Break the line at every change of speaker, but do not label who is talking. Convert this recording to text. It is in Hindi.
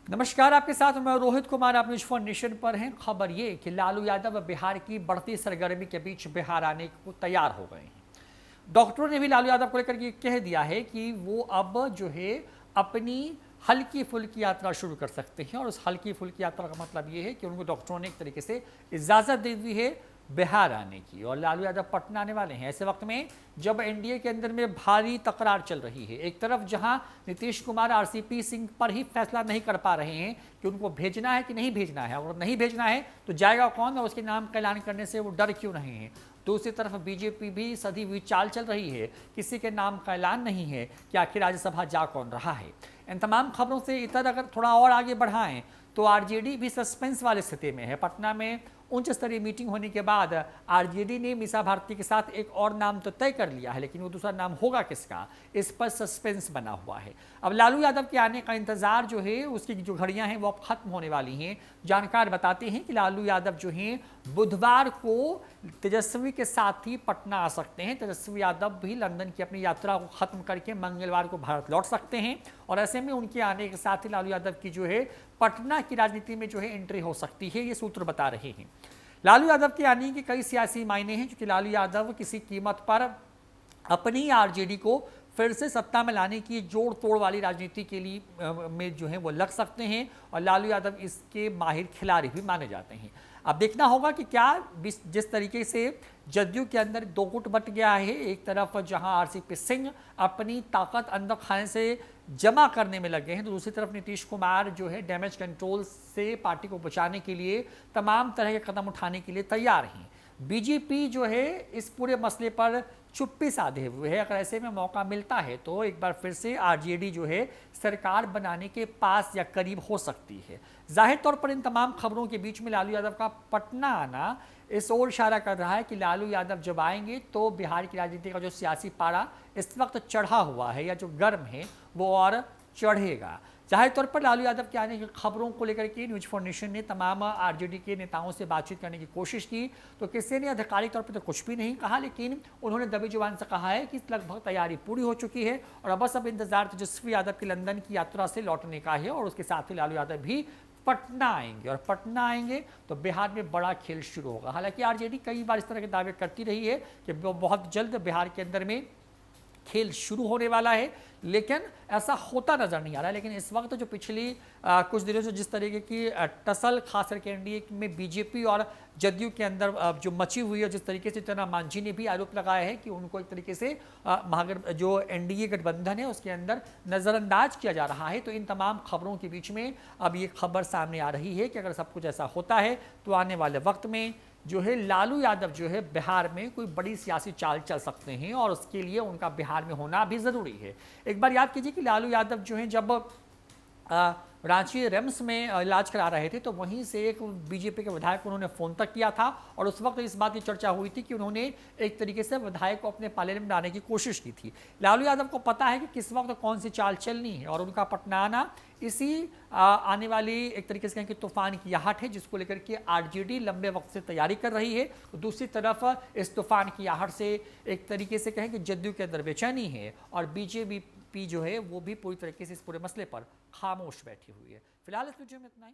नमस्कार, आपके साथ मैं रोहित कुमार। आप न्यूज फॉर नेशन पर हैं। खबर ये कि लालू यादव बिहार की बढ़ती सरगर्मी के बीच बिहार आने को तैयार हो गए हैं। डॉक्टरों ने भी लालू यादव को लेकर के कह दिया है कि वो अब जो है अपनी हल्की फुल्की यात्रा शुरू कर सकते हैं, और उस हल्की फुल्की यात्रा का मतलब ये है कि उनको डॉक्टरों ने एक तरीके से इजाज़त दे दी है बिहार आने की, और लालू यादव पटना आने वाले हैं। ऐसे वक्त में जब एनडीए के अंदर में भारी तकरार चल रही है, एक तरफ जहां नीतीश कुमार आरसीपी सिंह पर ही फैसला नहीं कर पा रहे हैं कि उनको भेजना है कि नहीं भेजना है, और नहीं भेजना है तो जाएगा कौन, और उसके नाम का ऐलान करने से वो डर क्यों नहीं है। दूसरी तरफ बीजेपी भी सधी हुई चाल चल रही है, किसी के नाम का ऐलान नहीं है कि आखिर राज्यसभा जा कौन रहा है। इन तमाम खबरों से इधर अगर थोड़ा और आगे बढ़ाएं तो आरजेडी भी सस्पेंस वाली स्थिति में है। पटना में उच्च स्तरीय मीटिंग होने के बाद आरजेडी ने मीसा भारती के साथ एक और नाम तो तय कर लिया है, लेकिन वो दूसरा नाम होगा किसका, इस पर सस्पेंस बना हुआ है। अब लालू यादव के आने का इंतजार जो है, उसकी जो घड़ियां हैं वो अब खत्म होने वाली हैं। जानकार बताते हैं कि लालू यादव जो हैं बुधवार को तेजस्वी के साथ ही पटना आ सकते हैं। तेजस्वी यादव भी लंदन की अपनी यात्रा को खत्म करके मंगलवार को भारत लौट सकते हैं, और ऐसे में उनके आने के साथ ही लालू यादव की जो है पटना की राजनीति में जो है एंट्री हो सकती है, ये सूत्र बता रहे हैं। लालू यादव के आने के कई सियासी मायने हैं, क्योंकि लालू यादव किसी कीमत पर अपनी आरजेडी को फिर से सत्ता में लाने की जोड़ तोड़ वाली राजनीति के लिए में जो है वो लग सकते हैं, और लालू यादव इसके माहिर खिलाड़ी भी माने जाते हैं। अब देखना होगा कि क्या जिस तरीके से जदयू के अंदर दो गुट बट गया है, एक तरफ जहां आरसीपी सिंह अपनी ताकत अंदर खाने से जमा करने में लगे हैं, तो दूसरी तरफ नीतीश कुमार जो है डैमेज कंट्रोल से पार्टी को बचाने के लिए तमाम तरह के कदम उठाने के लिए तैयार हैं। बीजेपी जो है इस पूरे मसले पर चुप्पी साधे हुए है। अगर ऐसे में मौका मिलता है तो एक बार फिर से आरजेडी जो है सरकार बनाने के पास या करीब हो सकती है। जाहिर तौर पर इन तमाम खबरों के बीच में लालू यादव का पटना आना इस ओर इशारा कर रहा है कि लालू यादव जब आएंगे तो बिहार की राजनीति का जो सियासी पारा इस वक्त चढ़ा हुआ है या जो गर्म है वो और चढ़ेगा। जाहिर तौर पर लालू यादव के आने की खबरों को लेकर के न्यूज फॉर नेशन ने तमाम आरजेडी के नेताओं से बातचीत करने की कोशिश की, तो किसी ने आधिकारिक तौर पर तो कुछ भी नहीं कहा, लेकिन उन्होंने दबी जुबान से कहा है कि लगभग तैयारी पूरी हो चुकी है, और बस अब इंतजार तेजस्वी यादव की लंदन की यात्रा से लौटने का है, और उसके साथ ही लालू यादव भी पटना आएंगे, और पटना आएंगे तो बिहार में बड़ा खेल शुरू होगा। हालांकि आरजेडी कई बार इस तरह के दावे करती रही है कि बहुत जल्द बिहार के अंदर में खेल शुरू होने वाला है, लेकिन ऐसा होता नजर नहीं आ रहा है। लेकिन इस वक्त जो पिछली कुछ दिनों से जिस तरीके की टसल खास करके एनडीए में बीजेपी और जदयू के अंदर जो मची हुई है, जिस तरीके से तना मांझी ने भी आरोप लगाया है कि उनको एक तरीके से जो एनडीए गठबंधन है उसके अंदर नज़रअंदाज किया जा रहा है, तो इन तमाम खबरों के बीच में अब ये खबर सामने आ रही है कि अगर सब कुछ ऐसा होता है तो आने वाले वक्त में जो है लालू यादव जो है बिहार में कोई बड़ी सियासी चाल चल सकते हैं, और उसके लिए उनका बिहार में होना भी ज़रूरी है। एक बार याद कीजिए कि लालू यादव जो है जब रांची रिम्स में इलाज करा रहे थे, तो वहीं से एक बीजेपी के विधायक को उन्होंने फ़ोन तक किया था, और उस वक्त इस बात की चर्चा हुई थी कि उन्होंने एक तरीके से विधायक को अपने पाले में डालने की कोशिश की थी। लालू यादव को पता है कि किस वक्त कौन सी चाल चलनी है, और उनका पटना आना इसी आने वाली एक तरीके से कहें कि तूफान की आहट है, जिसको लेकर के आरजेडी लंबे वक्त से तैयारी कर रही है। तो दूसरी तरफ इस तूफान की आहट से एक तरीके से कहें कि जदयू के अंदर बेचैनी है, और बीजेपी जो है वो भी पूरी तरीके से इस पूरे मसले पर खामोश बैठी हुई है। फिलहाल इस वीडियो में इतना ही।